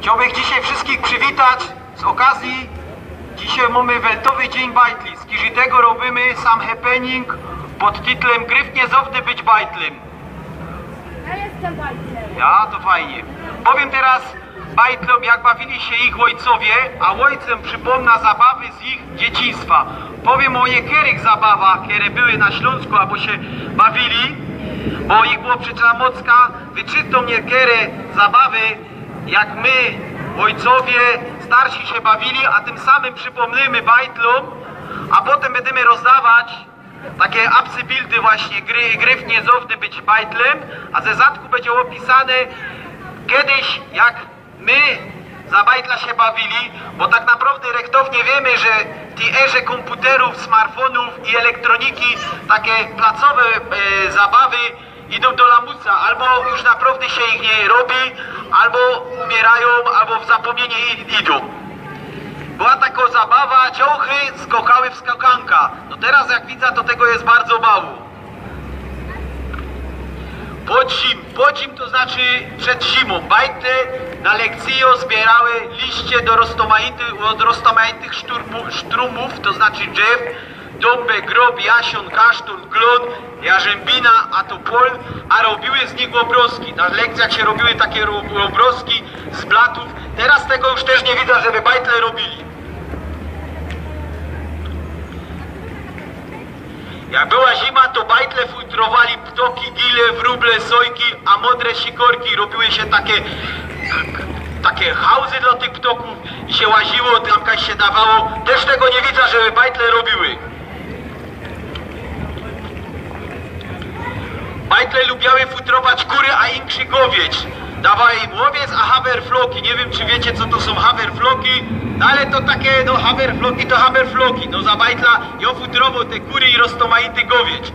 Chciałbym dzisiaj wszystkich przywitać z okazji. Dzisiaj mamy Weltowy Dzień Bajtli. Z tego robimy sam happening pod tytułem Gryf nie zawsze być bajtlem. Ja jestem bajtlem. Ja, to fajnie. Powiem teraz bajtlom, jak bawili się ich ojcowie, a ojcem przypomnę zabawy z ich dzieciństwa. Powiem o niektórych zabawach, które były na Śląsku, albo się bawili, bo ich było przecież mocka. Wyczytam niektóre zabawy, jak my, ojcowie, starsi się bawili, a tym samym przypomnimy bajtlom, a potem będziemy rozdawać takie absybildy właśnie, gryf nie zawsze być bajtlem, a ze zadku będzie opisane kiedyś, jak my za bajtla się bawili, bo tak naprawdę rektownie wiemy, że w tej erze komputerów, smartfonów i elektroniki takie placowe zabawy idą do lamusa, albo już naprawdę się ich nie robi, albo umierają, albo w zapomnienie idą. Była taka zabawa, ciochy skokały w skakanka. No teraz jak widzę, to tego jest bardzo mało. Podzim to znaczy przed zimą. Bajtle na lekcjo zbierały liście od roztomaitych sztrumów, to znaczy drzew, dąbę, grob, jasion, kaszton, glon, jarzębina, a to pol, a robiły z nich obrazki. Na lekcjach się robiły takie obrazki z blatów. Teraz tego już też nie widzę, żeby bajtle robili. Jak była zima, to bajtle filtrowali ptoki, gile, wróble, sojki, a modre sikorki. Robiły się takie hałzy dla tych ptoków i się łaziło, tam się dawało. Też tego nie widzę, żeby bajtle robiły. Bajtle lubiały futrować kury, a inkrzy gowieć. Dawała im łowiec, a haverfloki. Nie wiem, czy wiecie, co to są haverfloki, no ale to takie, no haverfloki to haverfloki. No za bajtla ją futrował te kury i roztomaity gowieć.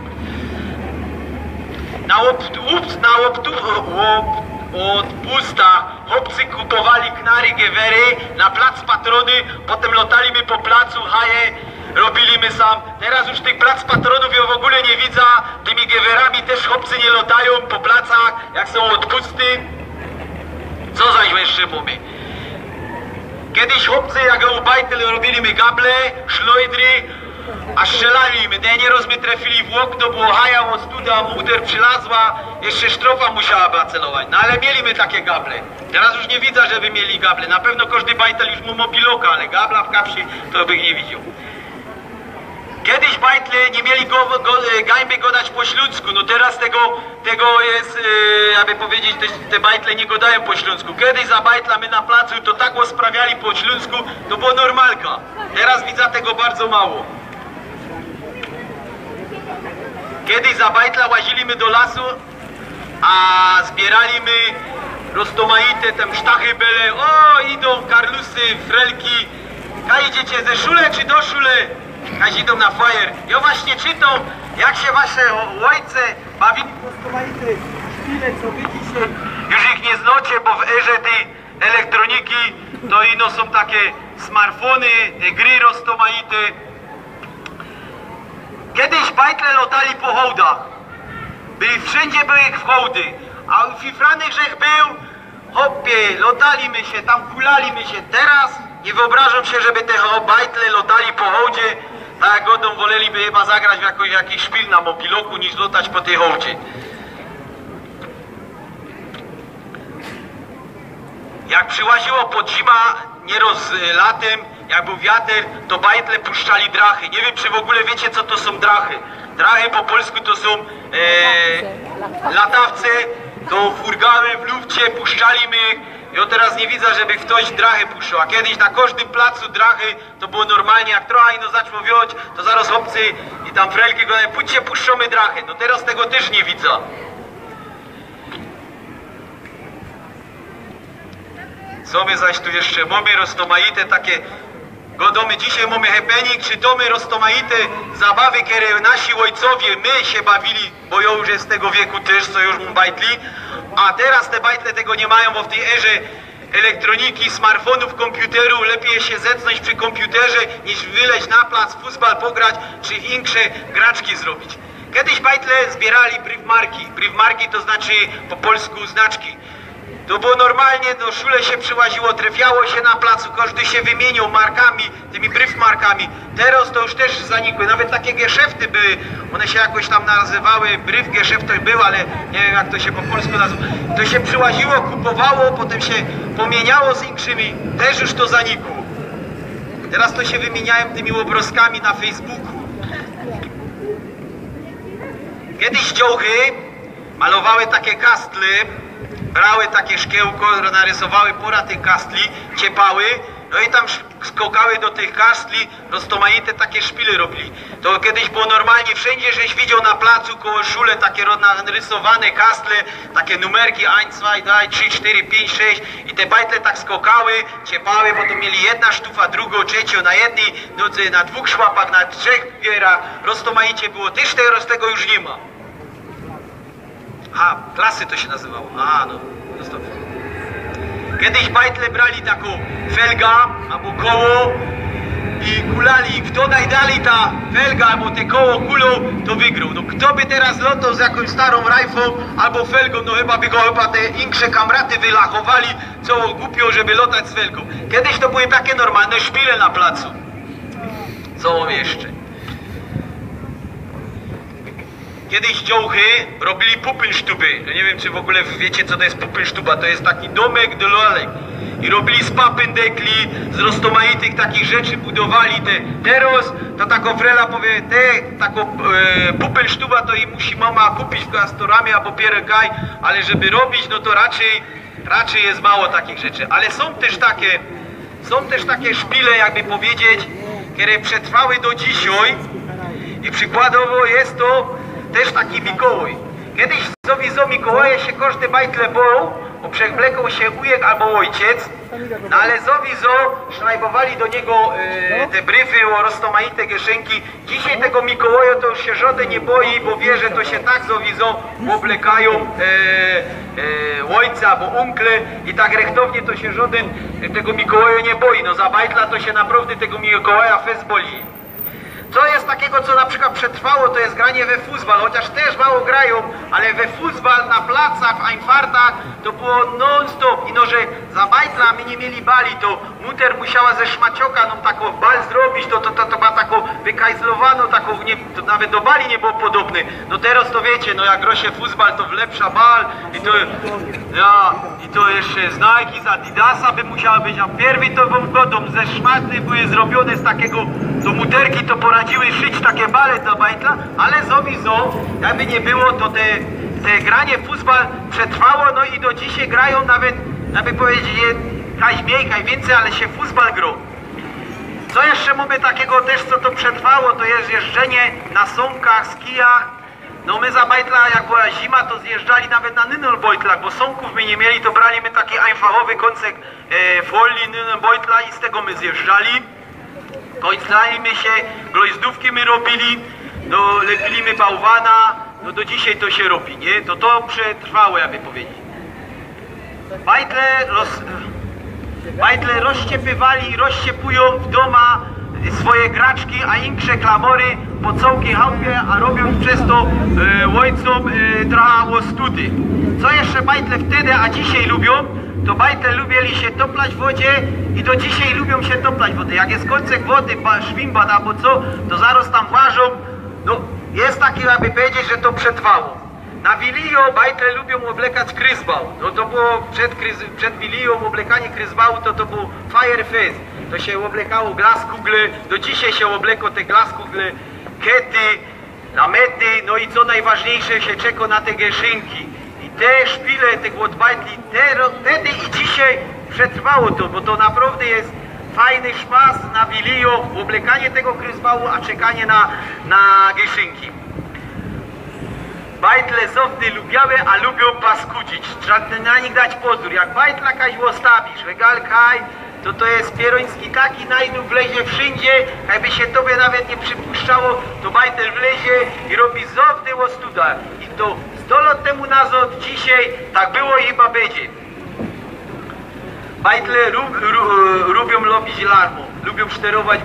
Od pusta chłopcy kupowali knary, gewery na plac patrony, potem lotaliśmy po placu, haje robiliśmy sam. Teraz już tych plac patronów ja w ogóle nie widzę, tymi gewerami też chłopcy nie lotają po placach, jak są odpusty. Co zaś jeszcze mamy? Kiedyś chłopcy, jak u bajtel robiliśmy gable, szlojdry, a strzelaliśmy. Nieraz my trafili w okno, było haja, ostuda, muder przylazła, jeszcze sztrofa musiała celować. No ale mieliśmy takie gable. Teraz już nie widzę, żeby mieli gable. Na pewno każdy bajtel już mu mobiloka, ale gabla w kapsi to bych nie widział. Kiedyś bajtle nie mieli gańby godać po śląsku, no teraz tego jest, aby powiedzieć, te bajtle nie godają po śląsku. Kiedyś za bajtla my na placu to tak sprawiali po śląsku, to było normalka. Teraz widzę tego bardzo mało. Kiedyś za bajtla łaziliśmy do lasu, a zbieraliśmy roztomaite tam sztachy bele. O, idą karlusy, frelki. Kaj idziecie ze szule czy do szule? Kaś idą na fajer. Ja właśnie czytam, jak się wasze ojce bawili roztomaite szpile, co wy dzisiaj już ich nie znacie, bo w erze tej elektroniki to ino są takie smartfony, te gry roztomaite. Kiedyś bajtle lotali po hołdach. Wszędzie były ich hołdy. A u fifrany grzech był, hopie, lotaliśmy się, tam kulaliśmy się. Teraz nie wyobrażam się, żeby te bajtle lotali po hołdzie. Tak jak godą woleliby chyba zagrać w jakiś szpil na mobiloku, niż lotać po tej hołdzie. Jak przyłaziło pod zima, nieraz latem, jak był wiatr, to bajtle puszczali drachy. Nie wiem, czy w ogóle wiecie, co to są drachy. Drachy po polsku to są latawce, to furgały w lufcie, puszczaliśmy. Ja teraz nie widzę, żeby ktoś drachy puszczał, a kiedyś na każdym placu drachy to było normalnie, jak trochę ino zaczęło wioć, to zaraz chłopcy i tam frelki go pójdźcie, puszczamy drachy. No teraz tego też nie widzę. Co my zaś tu jeszcze mamy roztomaite takie godomy, dzisiaj mamy happening, czy to my roztomaite zabawy, które nasi ojcowie, my się bawili, bo ja już jest z tego wieku też, co już mam bajtli, a teraz te bajtle tego nie mają, bo w tej erze elektroniki, smartfonów, komputeru lepiej się zetnąć przy komputerze, niż wyleźć na plac, futbal pograć, czy insze graczki zrobić. Kiedyś bajtle zbierali briefmarki. Briefmarki to znaczy po polsku znaczki. To było normalnie, do szule się przyłaziło, trafiało się na placu, każdy się wymieniał markami, tymi bryfmarkami. Teraz to już też zanikły, nawet takie geszefty były, one się jakoś tam nazywały, bryf geszefter był, ale nie wiem jak to się po polsku nazywa. To się przyłaziło, kupowało, potem się pomieniało z innymi, też już to zanikło. Teraz to się wymieniałem tymi obrazkami na Facebooku. Kiedyś dziołchy malowały takie kastly, brały takie szkiełko, narysowały pora tych kastli, ciepały, no i tam skokały do tych kastli, roztomajite takie szpile robili. To kiedyś było normalnie, wszędzie żeś widział na placu koło szule takie narysowane kastle, takie numerki 1, 2, 3, 4, 5, 6 i te bajtle tak skokały, ciepały, bo to mieli jedna sztufa, drugą, trzecią, na jednej nodze, na dwóch szłapach, na trzech gierach, roztomaicie było, też teraz tego już nie ma. A, klasy to się nazywało. A, no. Kiedyś bajtle brali taką felga albo koło i kulali. Kto najdalej ta felga albo te koło kulą, to wygrał. No kto by teraz lotał z jakąś starą rajfą albo felgą, no chyba by go te insze kamraty wylachowali, co głupio, żeby lotać z felgą. Kiedyś to były takie normalne szpile na placu. Co jeszcze? Kiedyś dziołchy robili pupylsztuby. No nie wiem, czy w ogóle wiecie, co to jest pupylsztuba. To jest taki domek do lalek. I robili z papendekli, z roztomaitych takich rzeczy budowali te. Teraz to taka frela powie, taką pupylsztuba to i musi mama kupić w Castoramie albo pierekaj, ale żeby robić, no to raczej jest mało takich rzeczy. Ale są też takie szpile, jakby powiedzieć, które przetrwały do dzisiaj. I przykładowo jest to też taki Mikołaj. Kiedyś z Mikołaja się każdy bajtle bał, bo przewlekał się ujek albo ojciec, no ale szlajbowali do niego te bryfy o roztomaite kieszynki. Dzisiaj tego Mikołaja to już się żaden nie boi, bo wie, że to się tak oblekają ojca albo unkle i tak rechtownie to się żaden tego Mikołaja nie boi. No za bajtla to się naprawdę tego Mikołaja fest boli. Co jest takiego, co na przykład przetrwało, to jest granie we futbal, chociaż też mało grają, ale we futbal na placach, w Einfartach to było non-stop. I no, że za bajtla my nie mieli bali, to muter musiała ze szmacioka no taką bal zrobić, to ma taką wykajzlowaną, taką, nie, to nawet do bali nie było podobny. No teraz to wiecie, no jak gra się futbal, to wlepsza bal i to jeszcze z Nike, z Adidasa by musiała być, a pierwi to godą ze szmaty były zrobione z takiego, do muterki to poradziły szyć takie bale dla bajtla, ale jakby nie było, to te granie w futbal przetrwało, no i do dzisiaj grają nawet powiedzieć, kaj więcej, ale się futbal grą. Co jeszcze mówię takiego też, co to przetrwało, to jest jeżdżenie na sąkach, skijach. No my za bajtla, jak była zima, to zjeżdżali nawet na Nynolbojtlach, bo sąków my nie mieli, to braliśmy taki einfachowy koncek folii Nynolbojtla i z tego my zjeżdżali. Końcaliśmy się, glojdówki my robili, no lepiliśmy bałwana, no do dzisiaj to się robi, nie? To przetrwało, jakby powiedzieć. Bajtle rozszczepywali i rozszczepują w doma swoje graczki, a insze klamory po całej chałupie, a robią przez to ojcom trochę study. Co jeszcze bajtle wtedy, a dzisiaj lubią, to bajtle lubili się toplać w wodzie i do dzisiaj lubią się toplać w wodę. Jak jest końcek wody, szwimbad albo co, to zaraz tam ważą. No jest taki, jakby powiedzieć, że to przetrwało. Na Wilijo bajtle lubią oblekać kryzbał. No to było przed Wiliją oblekanie kryzbału, to był Fire Fest. To się oblekało glaskugle, do dzisiaj się obleko te glaskugle, kety, namety, no i co najważniejsze się czeka na te geszynki. I te szpile tych od bajtli, wtedy i dzisiaj przetrwało to, bo to naprawdę jest fajny szpas na Wilijo, oblekanie tego kryzbału, a czekanie na geszynki. Bajtle zowdy lubiały, a lubią paskudzić. Trzeba na nich dać pozór. Jak bajtla kaś postawisz, regalkaj, to jest pieroński taki najdu wlezie wszędzie, jakby się tobie nawet nie przypuszczało, to bajtel wlezie i robi zowdy łostuda. I to 100 lat temu nazad, dzisiaj tak było i chyba będzie. Bajtle lubią robić larmo, lubią szterować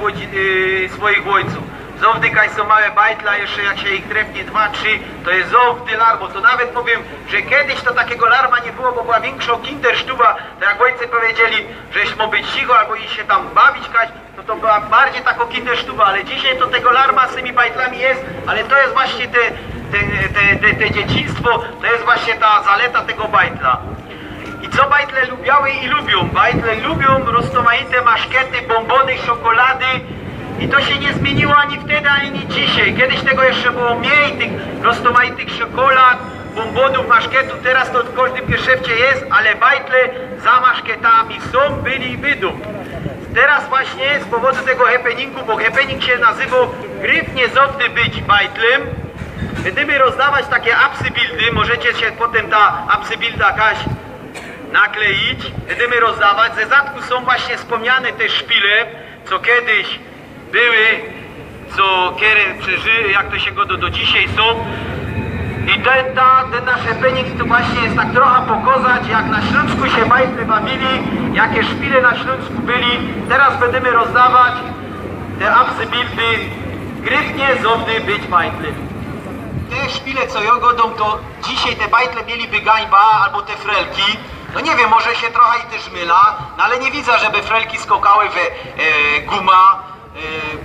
swoich ojców. Zowdy kaj są małe bajtla, jeszcze jak się ich trefnie 2, 3, to jest zowdy larmo. To nawet powiem, że kiedyś to takiego larma nie było, bo była większa kindersztuba. To jak ojcy powiedzieli, żeś ma być cicho albo i się tam bawić kać, to była bardziej taka kindersztuba. Ale dzisiaj to tego larma z tymi bajtlami jest, ale to jest właśnie te dzieciństwo, to jest właśnie ta zaleta tego bajtla. I co bajtle lubiały i lubią? Bajtle lubią rozmaite maszkety, bombony, czekolady. I to się nie zmieniło ani wtedy, ani dzisiaj. Kiedyś tego jeszcze było mniej, tych rozmaitych czekolad, bombonów, maszketów. Teraz to w każdym geszefcie jest, ale bajtle za maszketami są, byli i będą. Teraz właśnie z powodu tego happeningu, bo happening się nazywał gryfnie zowdy być bajtlem, będziemy rozdawać takie absybildy. Możecie się potem ta absybilda jakaś nakleić. Będziemy rozdawać. Ze zadku są właśnie wspomniane te szpile, co kiedyś były, co kiery przeżyły, jak to się go do dzisiaj są. I ten nasz happening to właśnie jest tak trochę pokazać, jak na Śląsku się bajtle bawili, jakie szpile na Śląsku byli. Teraz będziemy rozdawać te absybildy gryfnie zowdy być bajtle. Te szpile co jogodą, to dzisiaj te bajtle mieliby gańba albo te frelki. No nie wiem, może się trochę i też myla, no ale nie widzę, żeby frelki skokały w guma.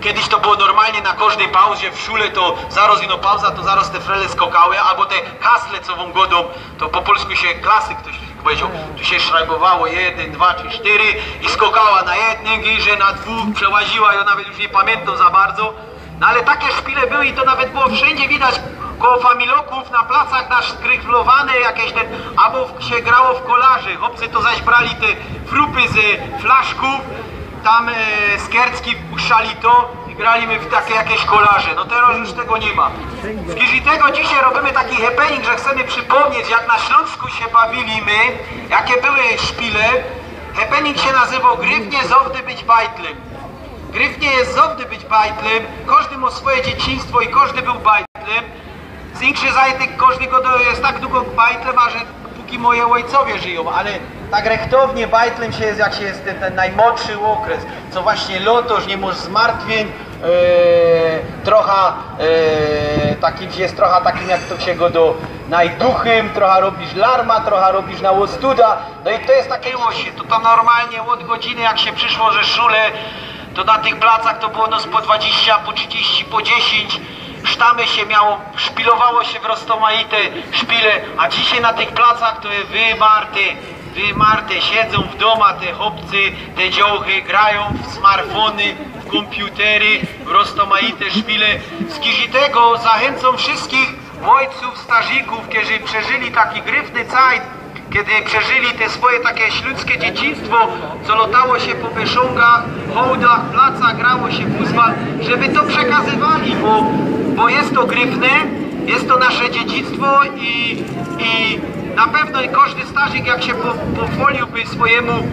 Kiedyś to było normalnie na każdej pauzie w szule, to zaraz ino pauza, to zaraz te frele skokały, albo te kasle co wam godą, to po polsku się klasy ktoś powiedział, tu się szrajbowało 1, 2 czy 4 i skokała na jednym girze, na dwóch, przełaziła, ja nawet już nie pamiętam za bardzo. No ale takie szpile były i to nawet było wszędzie widać koło familoków, na placach naszkryflowane jakieś ten, albo się grało w kolarzy. Chłopcy to zaś brali te frupy z flaszków, tam z Kercki puszczali to i grali my w takie jakieś kolarze. No teraz już tego nie ma. Z Giżytego dzisiaj robimy taki happening, że chcemy przypomnieć, jak na Śląsku się bawili my, jakie były szpile. Happening się nazywał Gryfnie zowdy być bajtlem. Gryfnie jest zowdy być bajtlem, każdy ma swoje dzieciństwo i każdy był bajtlem. Z innych zajtek każdy go jest tak długo bajtlem, a że póki moje ojcowie żyją, ale tak rechtownie bajtlem się jest, jak się jest ten najmłodszy okres, co właśnie lotoż, nie masz zmartwień, trochę takim jest trochę takim, jak to się go do najduchym, trochę robisz larma, trochę robisz na łostuda, no i to jest takie łosie, to tam normalnie od godziny jak się przyszło, że szule, to na tych placach to było no po 20, po 30, po 10 sztamy się miało, szpilowało się w rozmaite szpile, a dzisiaj na tych placach to jest wymarte, siedzą w domach te chłopcy, te dziołchy, grają w smartfony, w komputery, w rozmaite szpile. Z Giżytego zachęcam wszystkich ojców, starzików, którzy przeżyli taki gryfny cajt, kiedy przeżyli te swoje takie śląskie dzieciństwo, co lotało się po wyszongach, hołdach, placach, grało się w futbal, żeby to przekazywali, bo jest to gryfne, jest to nasze dziedzictwo i na pewno każdy starzyk, jak się pochwaliłby swojemu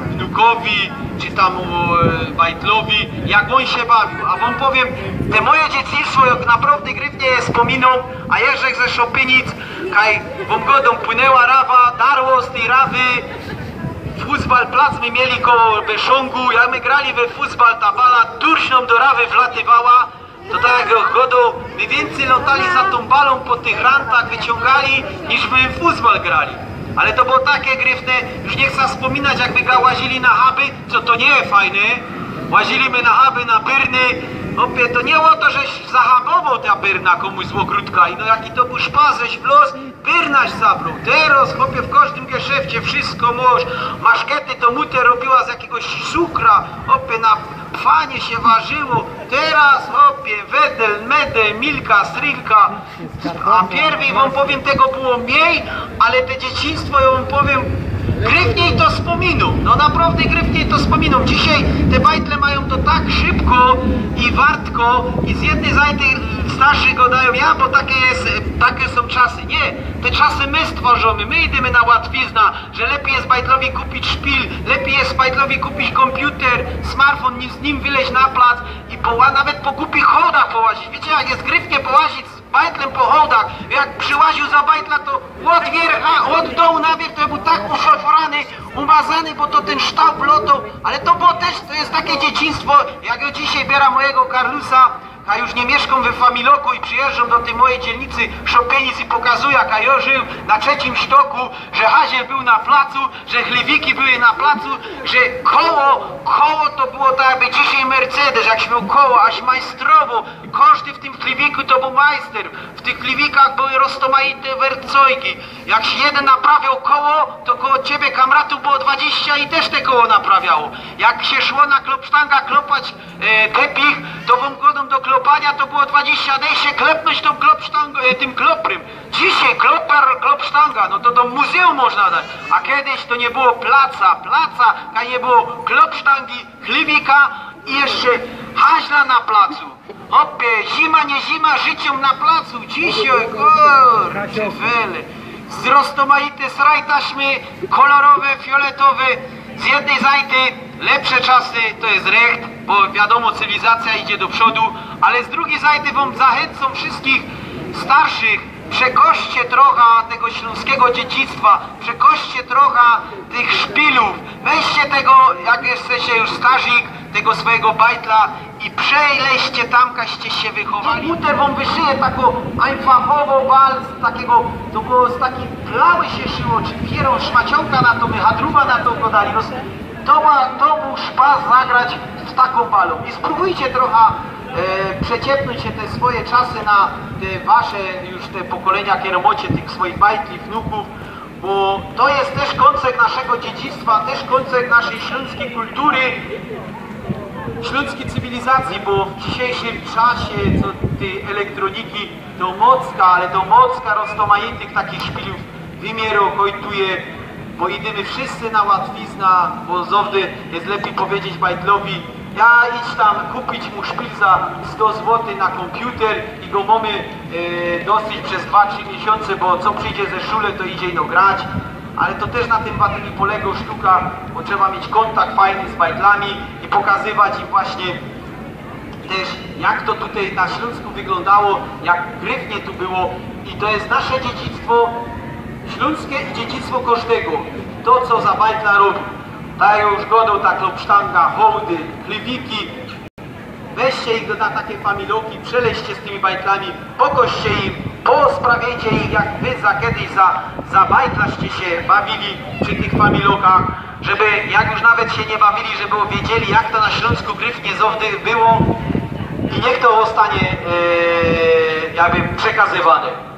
wnukowi, czy tam bajtlowi, jak on się bawił. A wam powiem, te moje dzieciństwo, jak naprawdę gryfnie je wspominą, a Jerzek ze Szopynic, kaj wam godą płynęła rawa, darło z tej rawy, futbal plac my mieli koło Beszongu, jak my grali we futbal, ta bala turśną do rawy wlatywała, to tak jak godą, my więcej lotali za tą balą po tych rantach, wyciągali, niż my w futbal grali. Ale to było takie gryfne, już nie chcę wspominać, jakby łazili na huby, co to nie jest fajne. Łaziliśmy na huby, na byrny. Opie, to nie o to, żeś zahabował ta byrna komuś z ogródka. I no jaki to był szpas, żeś w los, byrnaś zabrał. Teraz, chłopie, w każdym geszefcie wszystko możesz. Maszkety to mutę robiła z jakiegoś cukra. Opie, na pfanie się ważyło. Teraz, opie, wedel, medel, milka, strilka. A pierwej wam powiem, tego było mniej, ale te dzieciństwo, ja wam powiem, gryfniej to wspominą. No naprawdę gryfniej to wspominą. Dzisiaj te bajtle mają to tak szybko i wartko i z jednej zajty starszy go dają, ja, bo takie są czasy. Nie, te czasy my stworzymy, my idziemy na łatwizna, że lepiej jest bajtlowi kupić szpil, lepiej jest bajtlowi kupić komputer, smartfon, niż z nim wyleźć na plac i nawet po głupich hołdach połazić. Wiecie, jak jest gryfnie połazić bajtlem po hołdach, jak przyłaził za bajtla, to od dołu na wierzch, to był tak uszofrany, umazany, bo to ten sztab lotą, ale to było też, to jest takie dzieciństwo, jak ja dzisiaj biorę mojego Karlusa, a już nie mieszkam we Familoku i przyjeżdżam do tej mojej dzielnicy Szopienic i pokazuję, jak ja żył na trzecim sztoku, że Haziel był na placu, że chlewiki były na placu, że koło to było tak jakby dzisiaj Mercedes, jak miał koło, aż majstrowo, każdy w tym chlewiku to był majster, w tych chlewikach były roztomaite wercojki, jak się jeden naprawiał koło, to koło ciebie kamratów było 20 i też te koło naprawiało, jak się szło na klopsztanga klopać tepich, to wam godą do klopania to było 20 dej się klepnąć tą tym kloprym. Dzisiaj klopsztanga, no to do muzeum można dać. A kiedyś to nie było placa, a nie było klopsztangi, chlewika i jeszcze haźla na placu. Opie, zima, nie zima, życiem na placu. Dzisiaj, kurczę, wele. Z roztomaite sraj taśmy, kolorowe, fioletowe. Z jednej zajty lepsze czasy to jest recht, bo wiadomo cywilizacja idzie do przodu, ale z drugiej zajty wam zachęcam wszystkich starszych, przekoście trochę tego śląskiego dziedzictwa, przekoście trochę tych szpilów, weźcie tego, jak jesteście już starzik, tego swojego bajtla i przejleście tam, kaście się wychowali. Buter wam wyszyje taką einfachową bal z takiego, to było z takiej plały się szyło, czy pierą szmacionka na to, hadruba na to podali. No, to był szpas zagrać w taką balą. I spróbujcie trochę przeciepnąć się te swoje czasy na te wasze już te pokolenia, kieromocie tych swoich bajtli, wnuków, bo to jest też koncert naszego dziedzictwa, też koncert naszej śląskiej kultury, śląskiej cywilizacji, bo w dzisiejszym czasie co tej elektroniki to mocka, ale to mocka roztomaitych takich szpilów wymiero kojtuje, bo idziemy wszyscy na łatwizna, bo zawdy jest lepiej powiedzieć bajtlowi, ja idź tam kupić mu szpil za 100 zł na komputer i go mamy dosyć przez 2-3 miesiące, bo co przyjdzie ze szule, to idzie ino grać. Ale to też na tym baterii polega sztuka, bo trzeba mieć kontakt fajny z bajtlami i pokazywać im właśnie też, jak to tutaj na Śląsku wyglądało, jak gryfnie tu było. I to jest nasze dziedzictwo śląskie i dziedzictwo każdego. To, co za bajtla robi. Dają już godą ta klopsztanga, hołdy, chlewiki. Weźcie ich na takie familoki, przeleźcie z tymi bajtlami, pokoście im, posprawiajcie ich, jak wy kiedyś za bajtlaście się bawili przy tych familokach, żeby jak już nawet się nie bawili, żeby wiedzieli, jak to na Śląsku gryfnie zawdy było i niech to zostanie jakby przekazywane.